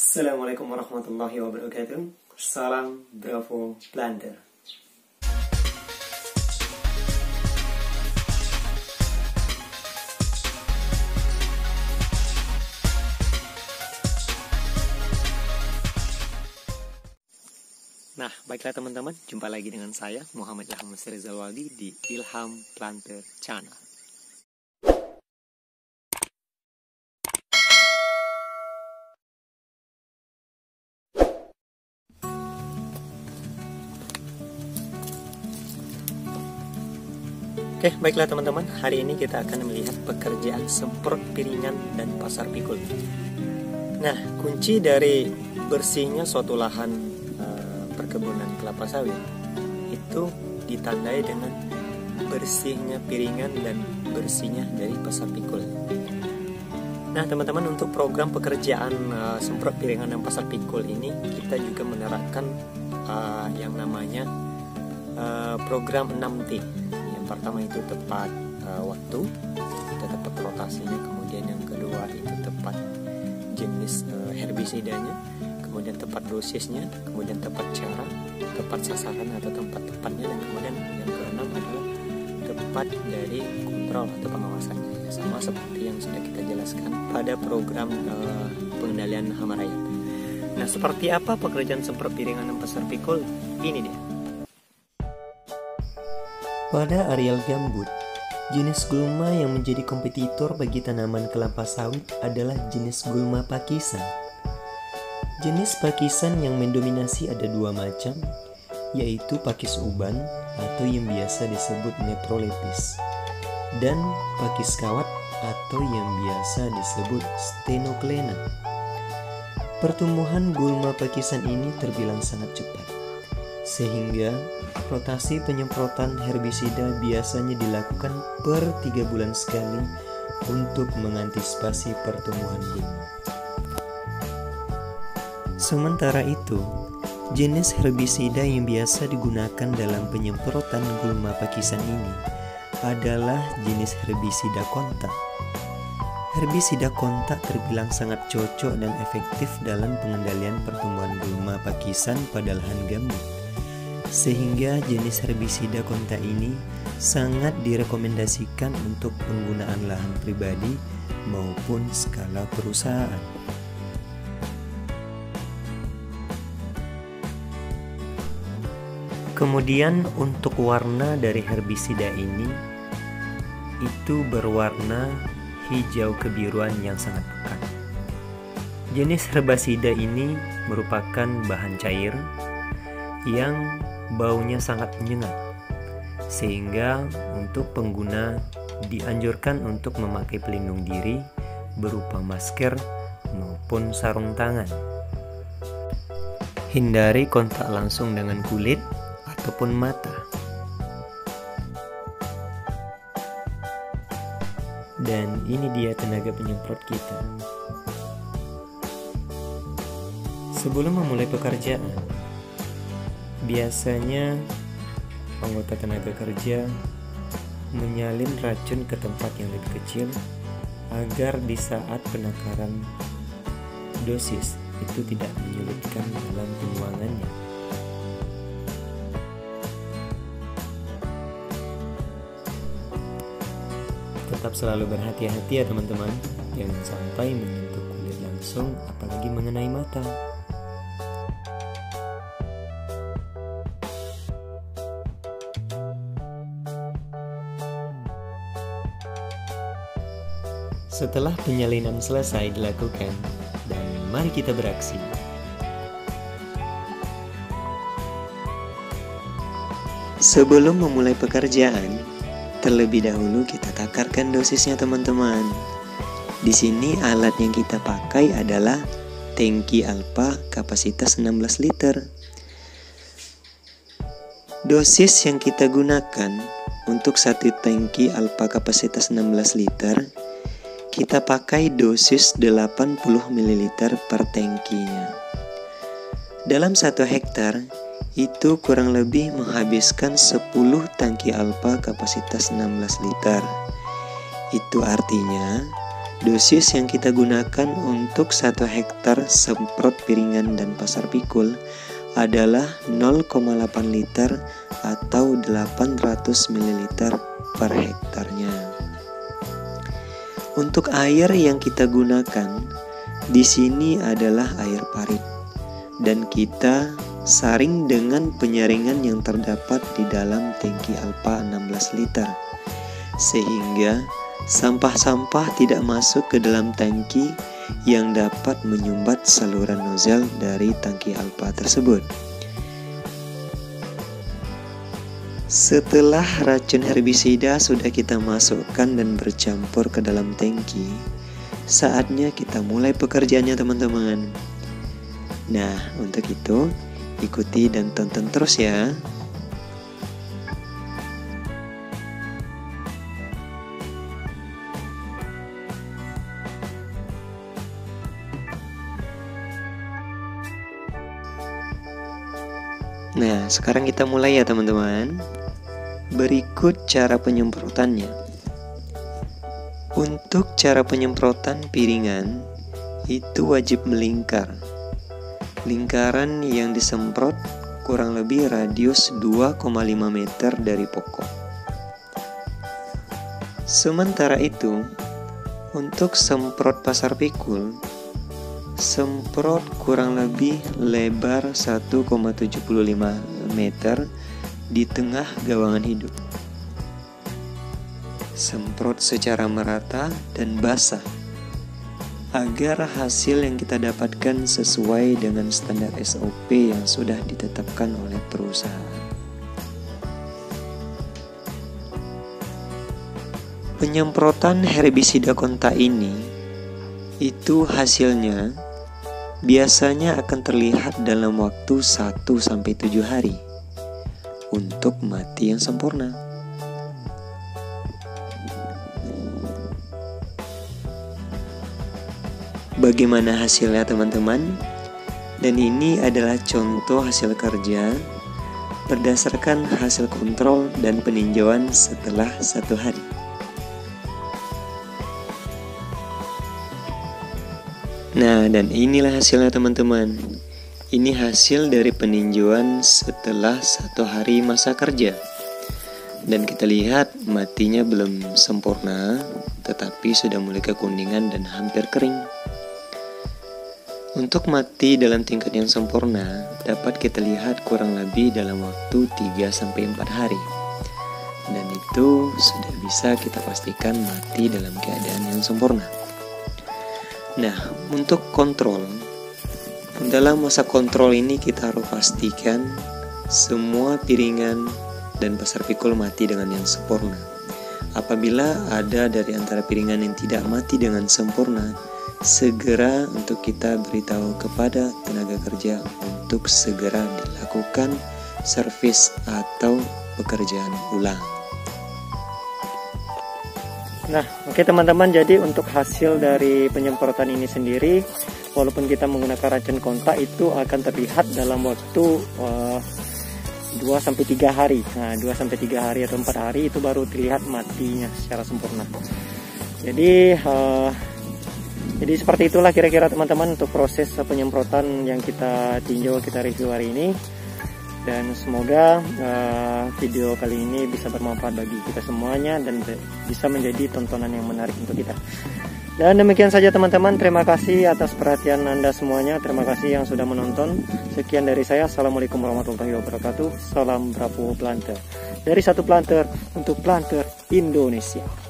Assalamualaikum warahmatullahi wabarakatuh. Salam Bravo Planter. Nah, baiklah teman-teman, jumpa lagi dengan saya Muhammad Ilham Rizal Waldi di Ilham Planter Channel. Oke, baiklah teman-teman, hari ini kita akan melihat pekerjaan semprot piringan dan pasar pikul. Nah, kunci dari bersihnya suatu lahan perkebunan kelapa sawit itu ditandai dengan bersihnya piringan dan bersihnya dari pasar pikul. Nah, teman-teman, untuk program pekerjaan semprot piringan dan pasar pikul ini kita juga menerapkan yang namanya program 6T. Pertama itu tepat waktu, kita tepat rotasinya, kemudian yang kedua itu tepat jenis herbisidanya, kemudian tepat dosisnya, kemudian tepat cara, tepat sasaran atau tempat tepatnya, dan kemudian yang keenam adalah tepat dari kontrol atau pengawasannya, sama seperti yang sudah kita jelaskan pada program pengendalian hama rayap. Nah, seperti apa pekerjaan semprot piringan dan pasar pikul? Ini dia. Pada areal gambut, jenis gulma yang menjadi kompetitor bagi tanaman kelapa sawit adalah jenis gulma pakisan. Jenis pakisan yang mendominasi ada dua macam, yaitu pakis uban atau yang biasa disebut neprolepis, dan pakis kawat atau yang biasa disebut stenoclena. Pertumbuhan gulma pakisan ini terbilang sangat cepat, sehingga rotasi penyemprotan herbisida biasanya dilakukan per 3 bulan sekali untuk mengantisipasi pertumbuhan gulma. Sementara itu, jenis herbisida yang biasa digunakan dalam penyemprotan gulma pakisan ini adalah jenis herbisida kontak. Herbisida kontak terbilang sangat cocok dan efektif dalam pengendalian pertumbuhan gulma pakisan pada lahan gambut, sehingga jenis herbisida kontak ini sangat direkomendasikan untuk penggunaan lahan pribadi maupun skala perusahaan. Kemudian untuk warna dari herbisida ini itu berwarna hijau kebiruan yang sangat pekat. Jenis herbisida ini merupakan bahan cair yang baunya sangat menyengat, sehingga untuk pengguna dianjurkan untuk memakai pelindung diri berupa masker maupun sarung tangan. Hindari kontak langsung dengan kulit ataupun mata. Dan ini dia tenaga penyemprot kita. Sebelum memulai pekerjaan, biasanya anggota tenaga kerja menyalin racun ke tempat yang lebih kecil agar di saat penakaran dosis itu tidak menyulitkan dalam pembuangannya. Tetap selalu berhati-hati ya teman-teman, jangan sampai menyentuh kulit langsung, apalagi mengenai mata. Setelah penyalinan selesai dilakukan, dan mari kita beraksi. Sebelum memulai pekerjaan, terlebih dahulu kita takarkan dosisnya teman-teman. Di sini alat yang kita pakai adalah tangki Alpha kapasitas 16 liter. Dosis yang kita gunakan untuk satu tangki Alpha kapasitas 16 liter, kita pakai dosis 80 ml per tangkinya. Dalam 1 hektar, itu kurang lebih menghabiskan 10 tangki Alpha kapasitas 16 liter. Itu artinya Dosis yang kita gunakan untuk 1 hektar semprot piringan dan pasar pikul adalah 0,8 liter atau 800 ml per hektarnya. Untuk air yang kita gunakan di sini adalah air parit, dan kita saring dengan penyaringan yang terdapat di dalam tangki Alpa 16 liter, sehingga sampah-sampah tidak masuk ke dalam tangki yang dapat menyumbat saluran nozzle dari tangki Alpa tersebut. Setelah racun herbisida sudah kita masukkan dan bercampur ke dalam tangki, saatnya kita mulai pekerjaannya teman-teman. Nah, untuk itu ikuti dan tonton terus ya. Nah, sekarang kita mulai ya teman-teman. Berikut cara penyemprotannya. Untuk cara penyemprotan piringan itu wajib melingkar. Lingkaran yang disemprot kurang lebih radius 2,5 meter dari pokok. Sementara itu, untuk semprot pasar pikul, semprot kurang lebih lebar 1,75 meter di tengah gawangan hidup. Semprot secara merata dan basah agar hasil yang kita dapatkan sesuai dengan standar SOP yang sudah ditetapkan oleh perusahaan. Penyemprotan herbisida kontak ini itu hasilnya biasanya akan terlihat dalam waktu 1-7 hari untuk mati yang sempurna. Bagaimana hasilnya teman-teman? Dan ini adalah contoh hasil kerja berdasarkan hasil kontrol dan peninjauan setelah 1 hari. Nah, dan inilah hasilnya teman-teman. Ini hasil dari peninjauan setelah 1 hari masa kerja. Dan kita lihat matinya belum sempurna, tetapi sudah mulai kekuningan dan hampir kering. Untuk mati dalam tingkat yang sempurna, dapat kita lihat kurang lebih dalam waktu 3-4 hari. Dan itu sudah bisa kita pastikan mati dalam keadaan yang sempurna. Nah, untuk kontrol, dalam masa kontrol ini kita harus pastikan semua piringan dan pasar pikul mati dengan yang sempurna. Apabila ada dari antara piringan yang tidak mati dengan sempurna, segera untuk kita beritahu kepada tenaga kerja untuk segera dilakukan servis atau pekerjaan ulang. Nah, oke teman-teman, jadi untuk hasil dari penyemprotan ini sendiri, walaupun kita menggunakan racun kontak, itu akan terlihat dalam waktu 2-3 hari. Nah, 2-3 hari atau 4 hari itu baru terlihat matinya secara sempurna. Jadi seperti itulah kira-kira teman-teman untuk proses penyemprotan yang kita tinjau, kita review hari ini. Dan semoga video kali ini bisa bermanfaat bagi kita semuanya dan bisa menjadi tontonan yang menarik untuk kita. Dan demikian saja teman-teman, terima kasih atas perhatian Anda semuanya. Terima kasih yang sudah menonton. Sekian dari saya. Assalamualaikum warahmatullahi wabarakatuh. Salam Bravo Planter. Dari satu planter untuk planter Indonesia.